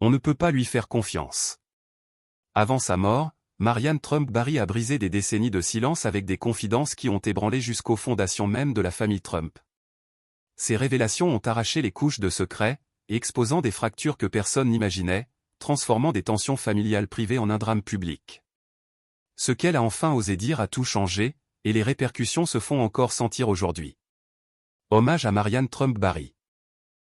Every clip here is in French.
On ne peut pas lui faire confiance. Avant sa mort, Marianne Trump Barry a brisé des décennies de silence avec des confidences qui ont ébranlé jusqu'aux fondations même de la famille Trump. Ces révélations ont arraché les couches de secrets, exposant des fractures que personne n'imaginait, transformant des tensions familiales privées en un drame public. Ce qu'elle a enfin osé dire a tout changé, et les répercussions se font encore sentir aujourd'hui. Hommage à Marianne Trump Barry.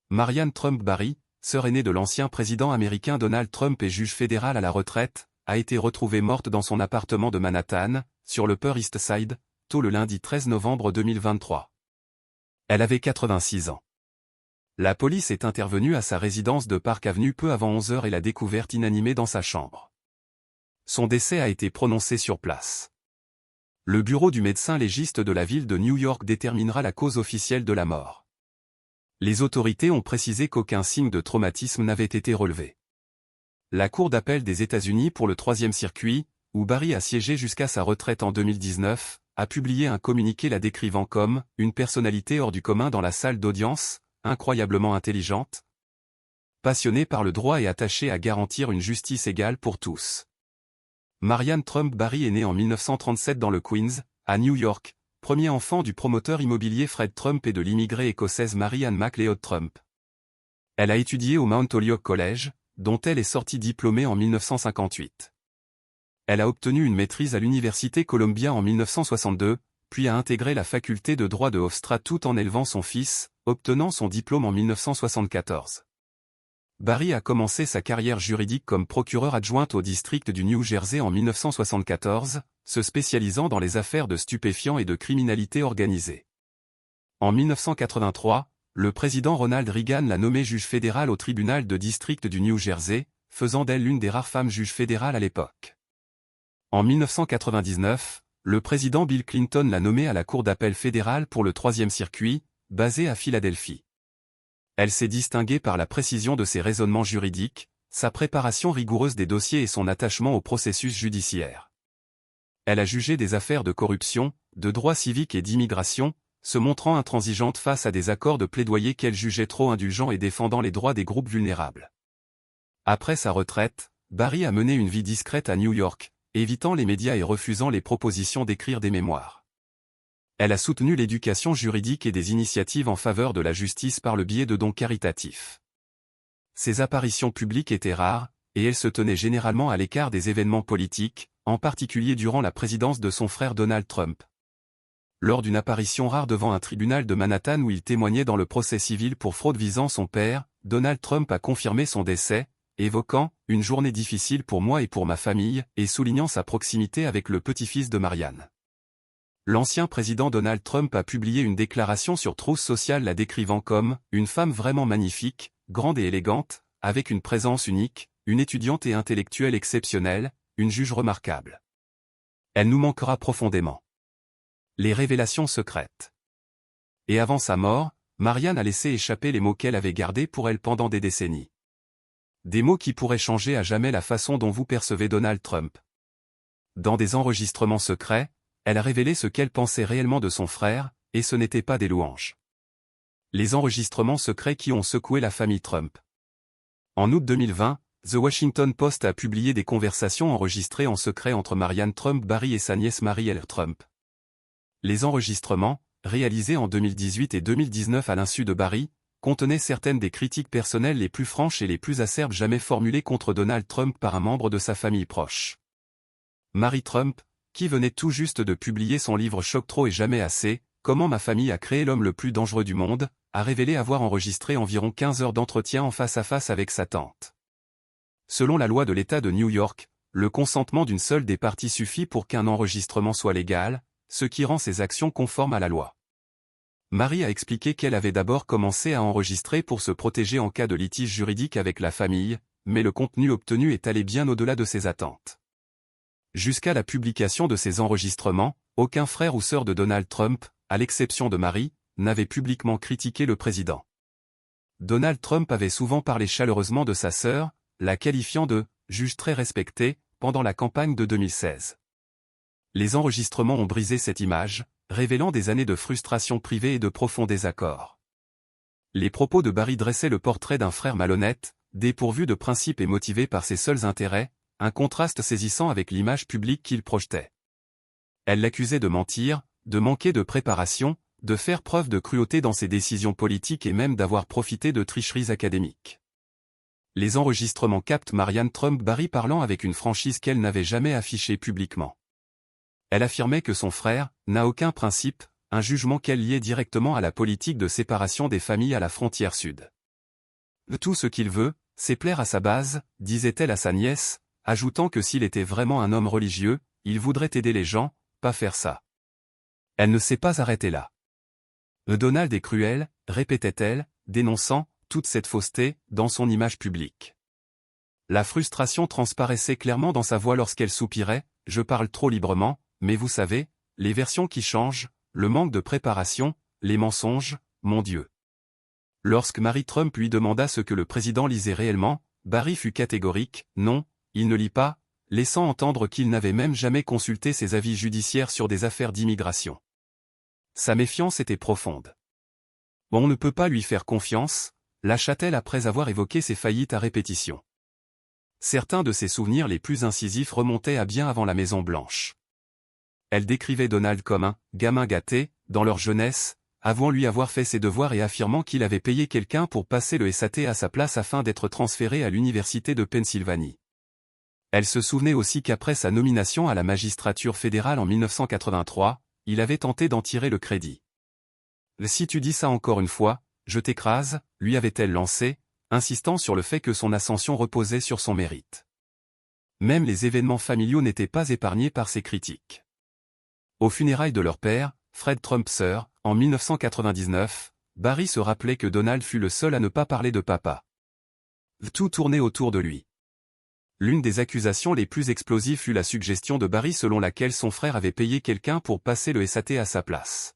Marianne Trump Barry, sœur aînée de l'ancien président américain Donald Trump et juge fédéral à la retraite, a été retrouvée morte dans son appartement de Manhattan, sur le Upper East Side, tôt le lundi 13 novembre 2023. Elle avait 86 ans. La police est intervenue à sa résidence de Park Avenue peu avant 11 h et l'a découverte inanimée dans sa chambre. Son décès a été prononcé sur place. Le bureau du médecin légiste de la ville de New York déterminera la cause officielle de la mort. Les autorités ont précisé qu'aucun signe de traumatisme n'avait été relevé. La Cour d'appel des États-Unis pour le 3e circuit, où Barry a siégé jusqu'à sa retraite en 2019, a publié un communiqué la décrivant comme « une personnalité hors du commun dans la salle d'audience, incroyablement intelligente, passionnée par le droit et attachée à garantir une justice égale pour tous ». Marianne Trump Barry est née en 1937 dans le Queens, à New York, premier enfant du promoteur immobilier Fred Trump et de l'immigrée écossaise Mary-Ann MacLeod Trump. Elle a étudié au Mount Holyoke College, dont elle est sortie diplômée en 1958. Elle a obtenu une maîtrise à l'Université Columbia en 1962, puis a intégré la faculté de droit de Hofstra tout en élevant son fils, obtenant son diplôme en 1974. Barry a commencé sa carrière juridique comme procureure adjointe au district du New Jersey en 1974, se spécialisant dans les affaires de stupéfiants et de criminalité organisée. En 1983, le président Ronald Reagan l'a nommée juge fédérale au tribunal de district du New Jersey, faisant d'elle l'une des rares femmes juges fédérales à l'époque. En 1999, le président Bill Clinton l'a nommée à la Cour d'appel fédérale pour le 3e circuit, basée à Philadelphie. Elle s'est distinguée par la précision de ses raisonnements juridiques, sa préparation rigoureuse des dossiers et son attachement au processus judiciaire. Elle a jugé des affaires de corruption, de droit civique et d'immigration, se montrant intransigeante face à des accords de plaidoyer qu'elle jugeait trop indulgents et défendant les droits des groupes vulnérables. Après sa retraite, Barry a mené une vie discrète à New York, évitant les médias et refusant les propositions d'écrire des mémoires. Elle a soutenu l'éducation juridique et des initiatives en faveur de la justice par le biais de dons caritatifs. Ses apparitions publiques étaient rares, et elle se tenait généralement à l'écart des événements politiques, en particulier durant la présidence de son frère Donald Trump. Lors d'une apparition rare devant un tribunal de Manhattan où il témoignait dans le procès civil pour fraude visant son père, Donald Trump a confirmé son décès, évoquant « une journée difficile pour moi et pour ma famille » et soulignant sa proximité avec le petit-fils de Marianne. L'ancien président Donald Trump a publié une déclaration sur Truth Social la décrivant comme « une femme vraiment magnifique, grande et élégante, avec une présence unique, une étudiante et intellectuelle exceptionnelle, une juge remarquable. Elle nous manquera profondément. » Les révélations secrètes. Et avant sa mort, Marianne a laissé échapper les mots qu'elle avait gardés pour elle pendant des décennies. Des mots qui pourraient changer à jamais la façon dont vous percevez Donald Trump. Dans des enregistrements secrets, elle a révélé ce qu'elle pensait réellement de son frère, et ce n'était pas des louanges. Les enregistrements secrets qui ont secoué la famille Trump. En août 2020, The Washington Post a publié des conversations enregistrées en secret entre Marianne Trump Barry et sa nièce Mary-Elle Trump. Les enregistrements, réalisés en 2018 et 2019 à l'insu de Barry, contenaient certaines des critiques personnelles les plus franches et les plus acerbes jamais formulées contre Donald Trump par un membre de sa famille proche. Mary Trump, qui venait tout juste de publier son livre Choc trop et jamais assez, Comment ma famille a créé l'homme le plus dangereux du monde, a révélé avoir enregistré environ 15 heures d'entretien en face à face avec sa tante. Selon la loi de l'État de New York, le consentement d'une seule des parties suffit pour qu'un enregistrement soit légal, ce qui rend ses actions conformes à la loi. Mary a expliqué qu'elle avait d'abord commencé à enregistrer pour se protéger en cas de litige juridique avec la famille, mais le contenu obtenu est allé bien au-delà de ses attentes. Jusqu'à la publication de ces enregistrements, aucun frère ou sœur de Donald Trump, à l'exception de Mary, n'avait publiquement critiqué le président. Donald Trump avait souvent parlé chaleureusement de sa sœur, la qualifiant de « juge très respecté » pendant la campagne de 2016. Les enregistrements ont brisé cette image, révélant des années de frustration privée et de profonds désaccords. Les propos de Barry dressaient le portrait d'un frère malhonnête, dépourvu de principes et motivé par ses seuls intérêts, un contraste saisissant avec l'image publique qu'il projetait. Elle l'accusait de mentir, de manquer de préparation, de faire preuve de cruauté dans ses décisions politiques et même d'avoir profité de tricheries académiques. Les enregistrements captent Marianne Trump Barry parlant avec une franchise qu'elle n'avait jamais affichée publiquement. Elle affirmait que son frère n'a aucun principe, un jugement qu'elle liait directement à la politique de séparation des familles à la frontière sud. Tout ce qu'il veut, c'est plaire à sa base, disait-elle à sa nièce, ajoutant que s'il était vraiment un homme religieux, il voudrait aider les gens, pas faire ça. Elle ne s'est pas arrêtée là. Donald est cruel, répétait-elle, dénonçant toute cette fausseté dans son image publique. La frustration transparaissait clairement dans sa voix lorsqu'elle soupirait, « Je parle trop librement, mais vous savez, les versions qui changent, le manque de préparation, les mensonges, mon Dieu. » Lorsque Mary Trump lui demanda ce que le président lisait réellement, Barry fut catégorique, « Non, il ne lit pas », laissant entendre qu'il n'avait même jamais consulté ses avis judiciaires sur des affaires d'immigration. Sa méfiance était profonde. On ne peut pas lui faire confiance, lâcha-t-elle après avoir évoqué ses faillites à répétition. Certains de ses souvenirs les plus incisifs remontaient à bien avant la Maison-Blanche. Elle décrivait Donald comme un « gamin gâté » dans leur jeunesse, avouant lui avoir fait ses devoirs et affirmant qu'il avait payé quelqu'un pour passer le SAT à sa place afin d'être transféré à l'université de Pennsylvanie. Elle se souvenait aussi qu'après sa nomination à la magistrature fédérale en 1983, il avait tenté d'en tirer le crédit. « Si tu dis ça encore une fois, je t'écrase », lui avait-elle lancé, insistant sur le fait que son ascension reposait sur son mérite. Même les événements familiaux n'étaient pas épargnés par ces critiques. Aux funérailles de leur père, Fred Trump Sr., en 1999, Barry se rappelait que Donald fut le seul à ne pas parler de papa. Tout tournait autour de lui. L'une des accusations les plus explosives fut la suggestion de Barry selon laquelle son frère avait payé quelqu'un pour passer le SAT à sa place.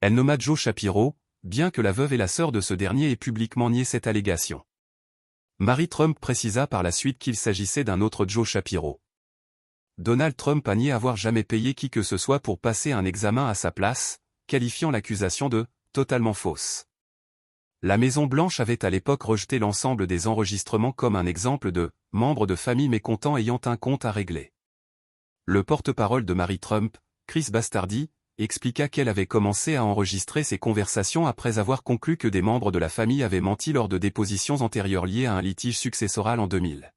Elle nomma Joe Shapiro, bien que la veuve et la sœur de ce dernier aient publiquement nié cette allégation. Mary Trump précisa par la suite qu'il s'agissait d'un autre Joe Shapiro. Donald Trump a nié avoir jamais payé qui que ce soit pour passer un examen à sa place, qualifiant l'accusation de « totalement fausse ». La Maison-Blanche avait à l'époque rejeté l'ensemble des enregistrements comme un exemple de « membres de famille mécontents ayant un compte à régler ». Le porte-parole de Mary Trump, Chris Bastardi, expliqua qu'elle avait commencé à enregistrer ces conversations après avoir conclu que des membres de la famille avaient menti lors de dépositions antérieures liées à un litige successoral en 2000.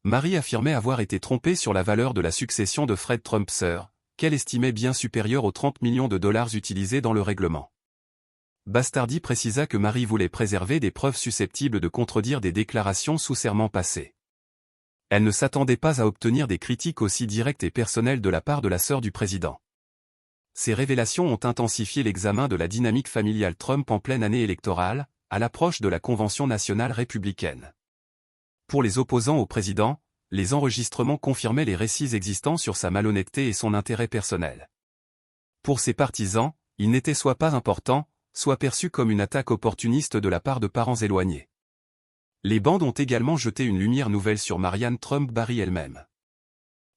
Mary affirmait avoir été trompée sur la valeur de la succession de Fred Trump Sr., qu'elle estimait bien supérieure aux 30 millions de dollars utilisés dans le règlement. Bastardi précisa que Mary voulait préserver des preuves susceptibles de contredire des déclarations sous serment passées. Elle ne s'attendait pas à obtenir des critiques aussi directes et personnelles de la part de la sœur du président. Ces révélations ont intensifié l'examen de la dynamique familiale Trump en pleine année électorale, à l'approche de la Convention nationale républicaine. Pour les opposants au président, les enregistrements confirmaient les récits existants sur sa malhonnêteté et son intérêt personnel. Pour ses partisans, il n'était soit pas important, soit perçu comme une attaque opportuniste de la part de parents éloignés. Les bandes ont également jeté une lumière nouvelle sur Marianne Trump Barry elle-même.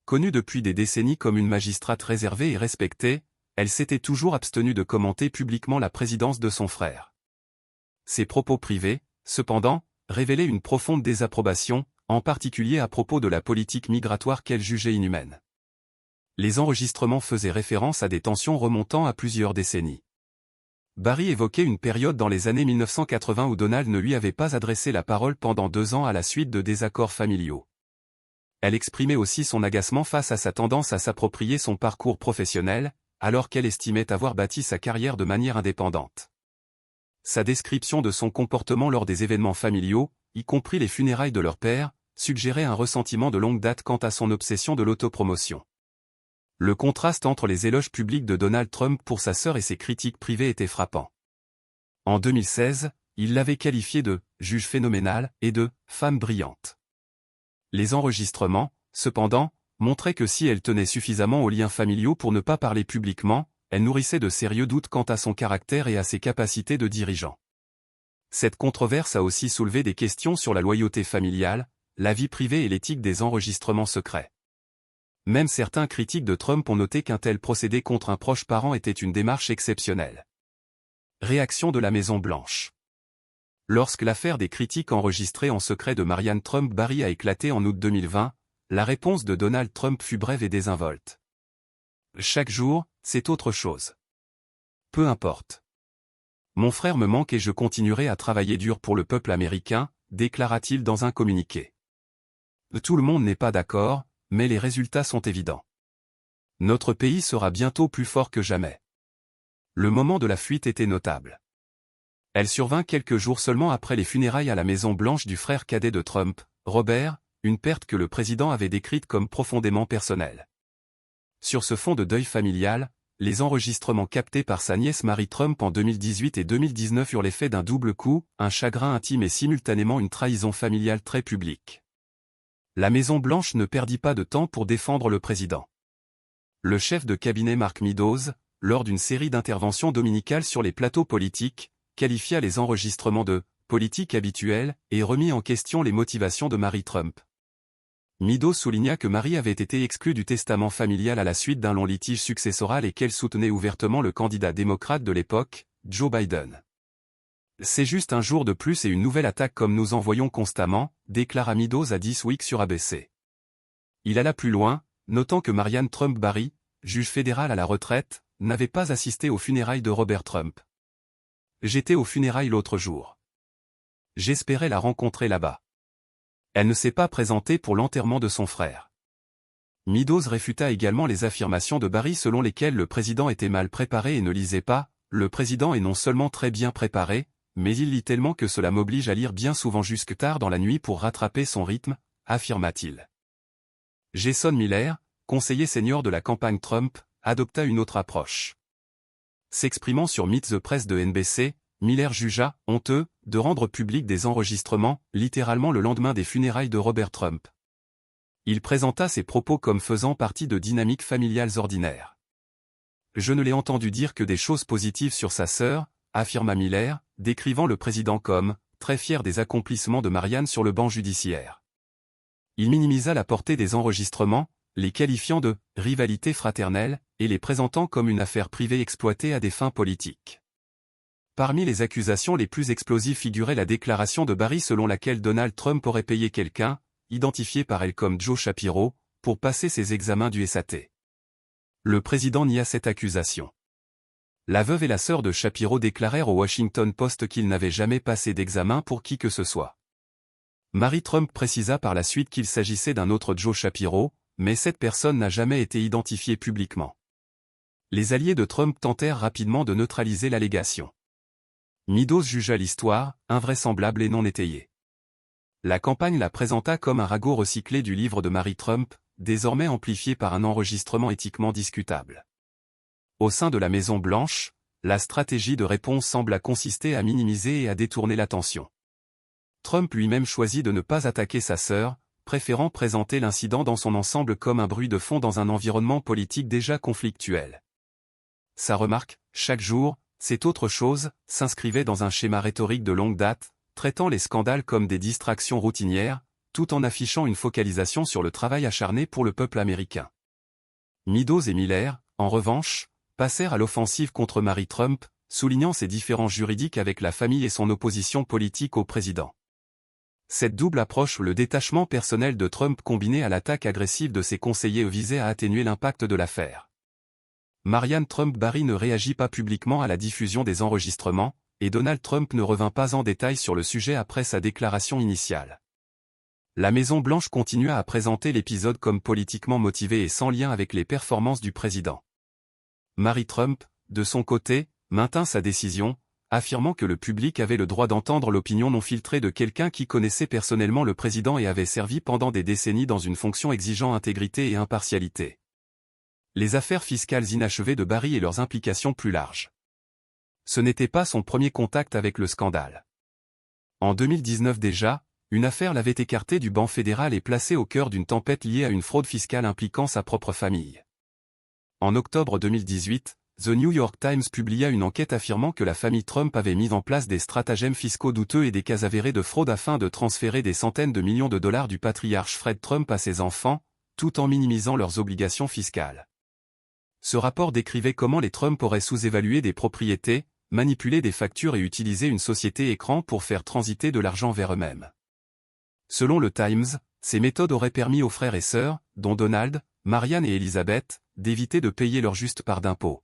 Connue depuis des décennies comme une magistrate réservée et respectée, elle s'était toujours abstenue de commenter publiquement la présidence de son frère. Ses propos privés, cependant, révélaient une profonde désapprobation, en particulier à propos de la politique migratoire qu'elle jugeait inhumaine. Les enregistrements faisaient référence à des tensions remontant à plusieurs décennies. Barry évoquait une période dans les années 1980 où Donald ne lui avait pas adressé la parole pendant 2 ans à la suite de désaccords familiaux. Elle exprimait aussi son agacement face à sa tendance à s'approprier son parcours professionnel, alors qu'elle estimait avoir bâti sa carrière de manière indépendante. Sa description de son comportement lors des événements familiaux, y compris les funérailles de leur père, suggérait un ressentiment de longue date quant à son obsession de l'autopromotion. Le contraste entre les éloges publics de Donald Trump pour sa sœur et ses critiques privées était frappant. En 2016, il l'avait qualifiée de « juge phénoménal » et de « femme brillante ». Les enregistrements, cependant, montraient que si elle tenait suffisamment aux liens familiaux pour ne pas parler publiquement, elle nourrissait de sérieux doutes quant à son caractère et à ses capacités de dirigeant. Cette controverse a aussi soulevé des questions sur la loyauté familiale, la vie privée et l'éthique des enregistrements secrets. Même certains critiques de Trump ont noté qu'un tel procédé contre un proche parent était une démarche exceptionnelle. Réaction de la Maison-Blanche. Lorsque l'affaire des critiques enregistrées en secret de Marianne Trump Barry a éclaté en août 2020, la réponse de Donald Trump fut brève et désinvolte. Chaque jour, c'est autre chose. Peu importe. Mon frère me manque et je continuerai à travailler dur pour le peuple américain, déclara-t-il dans un communiqué. Tout le monde n'est pas d'accord, mais les résultats sont évidents. Notre pays sera bientôt plus fort que jamais. Le moment de la fuite était notable. Elle survint quelques jours seulement après les funérailles à la Maison-Blanche du frère cadet de Trump, Robert, une perte que le président avait décrite comme profondément personnelle. Sur ce fond de deuil familial, les enregistrements captés par sa nièce Mary Trump en 2018 et 2019 eurent l'effet d'un double coup, un chagrin intime et simultanément une trahison familiale très publique. La Maison-Blanche ne perdit pas de temps pour défendre le président. Le chef de cabinet Mark Meadows, lors d'une série d'interventions dominicales sur les plateaux politiques, qualifia les enregistrements de « politique habituelle » et remit en question les motivations de Mary Trump. Meadows souligna que Mary avait été exclue du testament familial à la suite d'un long litige successoral et qu'elle soutenait ouvertement le candidat démocrate de l'époque, Joe Biden. « C'est juste un jour de plus et une nouvelle attaque comme nous en voyons constamment », déclara Meadows à This Week sur ABC. Il alla plus loin, notant que Marianne Trump Barry, juge fédérale à la retraite, n'avait pas assisté aux funérailles de Robert Trump. « J'étais aux funérailles l'autre jour. J'espérais la rencontrer là-bas. Elle ne s'est pas présentée pour l'enterrement de son frère. » Meadows réfuta également les affirmations de Barry selon lesquelles le président était mal préparé et ne lisait pas. « Le président est non seulement très bien préparé, mais il lit tellement que cela m'oblige à lire bien souvent jusque tard dans la nuit pour rattraper son rythme, affirma-t-il. Jason Miller, conseiller senior de la campagne Trump, adopta une autre approche. S'exprimant sur Meet the Press de NBC, Miller jugea « honteux » de rendre public des enregistrements, littéralement le lendemain des funérailles de Robert Trump. Il présenta ses propos comme faisant partie de dynamiques familiales ordinaires. « Je ne l'ai entendu dire que des choses positives sur sa sœur », affirma Miller, décrivant le président comme « très fier des accomplissements de Marianne sur le banc judiciaire ». Il minimisa la portée des enregistrements, les qualifiant de « rivalité fraternelle » et les présentant comme une affaire privée exploitée à des fins politiques. Parmi les accusations les plus explosives figurait la déclaration de Barry selon laquelle Donald Trump aurait payé quelqu'un, identifié par elle comme Joe Shapiro, pour passer ses examens du SAT. Le président nia cette accusation. La veuve et la sœur de Shapiro déclarèrent au Washington Post qu'ils n'avaient jamais passé d'examen pour qui que ce soit. Mary Trump précisa par la suite qu'il s'agissait d'un autre Joe Shapiro, mais cette personne n'a jamais été identifiée publiquement. Les alliés de Trump tentèrent rapidement de neutraliser l'allégation. Meadows jugea l'histoire, invraisemblable et non étayée. La campagne la présenta comme un ragot recyclé du livre de Mary Trump, désormais amplifié par un enregistrement éthiquement discutable. Au sein de la Maison-Blanche, la stratégie de réponse semble consister à minimiser et à détourner l'attention. Trump lui-même choisit de ne pas attaquer sa sœur, préférant présenter l'incident dans son ensemble comme un bruit de fond dans un environnement politique déjà conflictuel. Sa remarque, chaque jour, c'est autre chose, s'inscrivait dans un schéma rhétorique de longue date, traitant les scandales comme des distractions routinières, tout en affichant une focalisation sur le travail acharné pour le peuple américain. Meadows et Miller, en revanche, passèrent à l'offensive contre Mary Trump, soulignant ses différends juridiques avec la famille et son opposition politique au président. Cette double approche, le détachement personnel de Trump combiné à l'attaque agressive de ses conseillers visait à atténuer l'impact de l'affaire. Marianne Trump Barry ne réagit pas publiquement à la diffusion des enregistrements, et Donald Trump ne revint pas en détail sur le sujet après sa déclaration initiale. La Maison-Blanche continua à présenter l'épisode comme politiquement motivé et sans lien avec les performances du président. Mary Trump, de son côté, maintint sa décision, affirmant que le public avait le droit d'entendre l'opinion non filtrée de quelqu'un qui connaissait personnellement le président et avait servi pendant des décennies dans une fonction exigeant intégrité et impartialité. Les affaires fiscales inachevées de Barry et leurs implications plus larges. Ce n'était pas son premier contact avec le scandale. En 2019 déjà, une affaire l'avait écarté du banc fédéral et placé au cœur d'une tempête liée à une fraude fiscale impliquant sa propre famille. En octobre 2018, The New York Times publia une enquête affirmant que la famille Trump avait mis en place des stratagèmes fiscaux douteux et des cas avérés de fraude afin de transférer des centaines de millions de dollars du patriarche Fred Trump à ses enfants, tout en minimisant leurs obligations fiscales. Ce rapport décrivait comment les Trump auraient sous-évalué des propriétés, manipuler des factures et utiliser une société écran pour faire transiter de l'argent vers eux-mêmes. Selon le Times, ces méthodes auraient permis aux frères et sœurs, dont Donald, Marianne et Elizabeth, d'éviter de payer leur juste part d'impôt.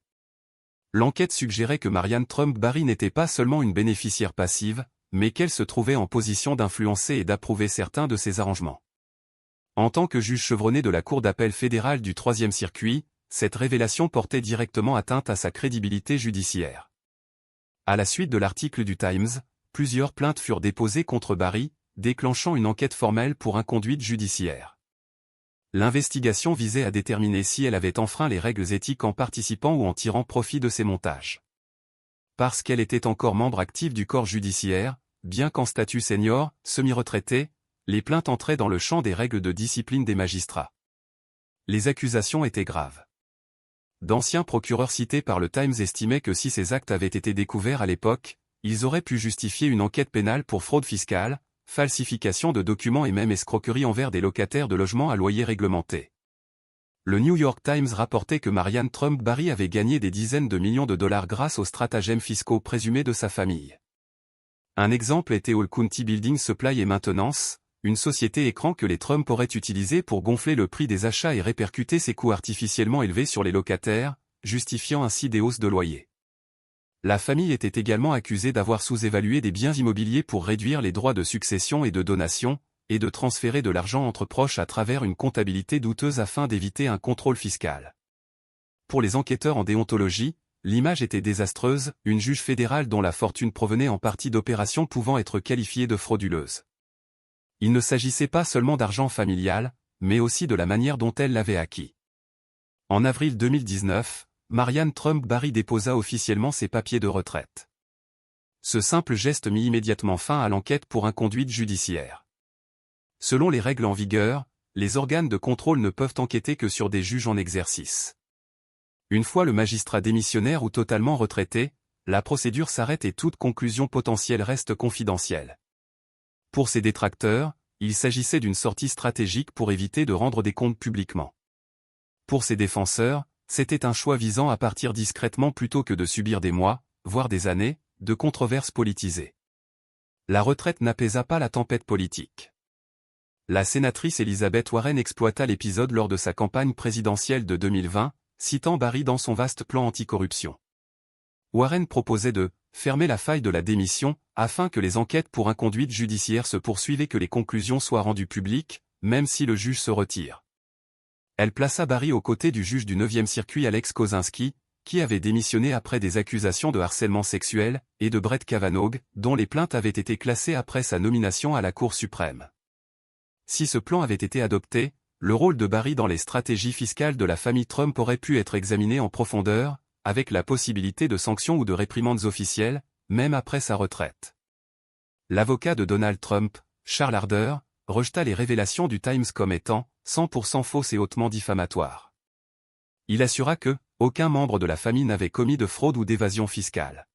L'enquête suggérait que Marianne Trump Barry n'était pas seulement une bénéficiaire passive, mais qu'elle se trouvait en position d'influencer et d'approuver certains de ses arrangements. En tant que juge chevronné de la Cour d'appel fédérale du 3e circuit, cette révélation portait directement atteinte à sa crédibilité judiciaire. À la suite de l'article du Times, plusieurs plaintes furent déposées contre Barry, déclenchant une enquête formelle pour inconduite judiciaire. L'investigation visait à déterminer si elle avait enfreint les règles éthiques en participant ou en tirant profit de ces montages. Parce qu'elle était encore membre actif du corps judiciaire, bien qu'en statut senior, semi-retraité, les plaintes entraient dans le champ des règles de discipline des magistrats. Les accusations étaient graves. D'anciens procureurs cités par le Times estimaient que si ces actes avaient été découverts à l'époque, ils auraient pu justifier une enquête pénale pour fraude fiscale, falsification de documents et même escroquerie envers des locataires de logements à loyer réglementé. Le New York Times rapportait que Marianne Trump Barry avait gagné des dizaines de millions de dollars grâce aux stratagèmes fiscaux présumés de sa famille. Un exemple était All County Building Supply et Maintenance, une société écran que les Trump auraient utilisée pour gonfler le prix des achats et répercuter ses coûts artificiellement élevés sur les locataires, justifiant ainsi des hausses de loyer. La famille était également accusée d'avoir sous-évalué des biens immobiliers pour réduire les droits de succession et de donation, et de transférer de l'argent entre proches à travers une comptabilité douteuse afin d'éviter un contrôle fiscal. Pour les enquêteurs en déontologie, l'image était désastreuse, une juge fédérale dont la fortune provenait en partie d'opérations pouvant être qualifiées de frauduleuses. Il ne s'agissait pas seulement d'argent familial, mais aussi de la manière dont elle l'avait acquis. En avril 2019, Marianne Trump Barry déposa officiellement ses papiers de retraite. Ce simple geste mit immédiatement fin à l'enquête pour inconduite judiciaire. Selon les règles en vigueur, les organes de contrôle ne peuvent enquêter que sur des juges en exercice. Une fois le magistrat démissionnaire ou totalement retraité, la procédure s'arrête et toute conclusion potentielle reste confidentielle. Pour ses détracteurs, il s'agissait d'une sortie stratégique pour éviter de rendre des comptes publiquement. Pour ses défenseurs, c'était un choix visant à partir discrètement plutôt que de subir des mois, voire des années, de controverses politisées. La retraite n'apaisa pas la tempête politique. La sénatrice Elizabeth Warren exploita l'épisode lors de sa campagne présidentielle de 2020, citant Barry dans son vaste plan anticorruption. Warren proposait de « fermer la faille de la démission » afin que les enquêtes pour inconduite judiciaire se poursuivent et que les conclusions soient rendues publiques, même si le juge se retire. Elle plaça Barry aux côtés du juge du 9e circuit Alex Kozinski, qui avait démissionné après des accusations de harcèlement sexuel, et de Brett Kavanaugh, dont les plaintes avaient été classées après sa nomination à la Cour suprême. Si ce plan avait été adopté, le rôle de Barry dans les stratégies fiscales de la famille Trump aurait pu être examiné en profondeur, avec la possibilité de sanctions ou de réprimandes officielles, même après sa retraite. L'avocat de Donald Trump, Charles Harder, rejeta les révélations du Times comme étant 100% fausses et hautement diffamatoires. Il assura que aucun membre de la famille n'avait commis de fraude ou d'évasion fiscale.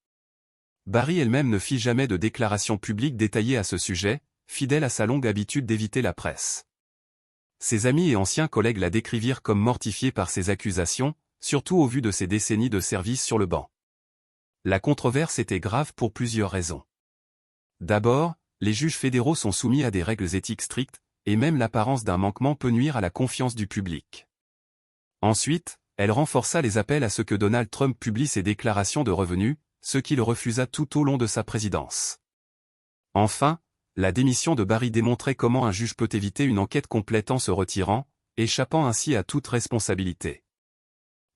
Barry elle-même ne fit jamais de déclaration publique détaillée à ce sujet, fidèle à sa longue habitude d'éviter la presse. Ses amis et anciens collègues la décrivirent comme mortifiée par ces accusations, surtout au vu de ses décennies de service sur le banc. La controverse était grave pour plusieurs raisons. D'abord, les juges fédéraux sont soumis à des règles éthiques strictes, et même l'apparence d'un manquement peut nuire à la confiance du public. Ensuite, elle renforça les appels à ce que Donald Trump publie ses déclarations de revenus, ce qu'il refusa tout au long de sa présidence. Enfin, la démission de Barry démontrait comment un juge peut éviter une enquête complète en se retirant, échappant ainsi à toute responsabilité.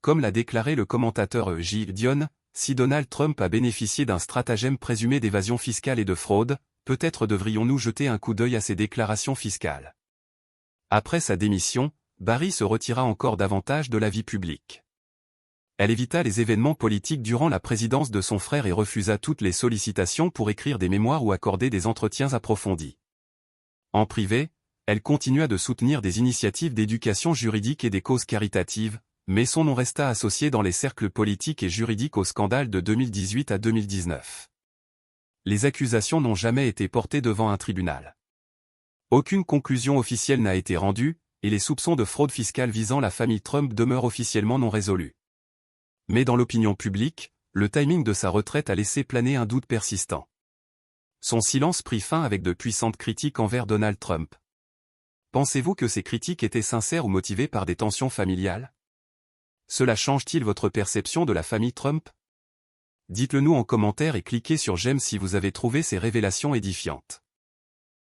Comme l'a déclaré le commentateur Gilles Dion, si Donald Trump a bénéficié d'un stratagème présumé d'évasion fiscale et de fraude, peut-être devrions-nous jeter un coup d'œil à ses déclarations fiscales. Après sa démission, Barry se retira encore davantage de la vie publique. Elle évita les événements politiques durant la présidence de son frère et refusa toutes les sollicitations pour écrire des mémoires ou accorder des entretiens approfondis. En privé, elle continua de soutenir des initiatives d'éducation juridique et des causes caritatives, mais son nom resta associé dans les cercles politiques et juridiques au scandale de 2018 à 2019. Les accusations n'ont jamais été portées devant un tribunal. Aucune conclusion officielle n'a été rendue, et les soupçons de fraude fiscale visant la famille Trump demeurent officiellement non résolus. Mais dans l'opinion publique, le timing de sa retraite a laissé planer un doute persistant. Son silence prit fin avec de puissantes critiques envers Donald Trump. Pensez-vous que ces critiques étaient sincères ou motivées par des tensions familiales? Cela change-t-il votre perception de la famille Trump? Dites-le nous en commentaire et cliquez sur j'aime si vous avez trouvé ces révélations édifiantes.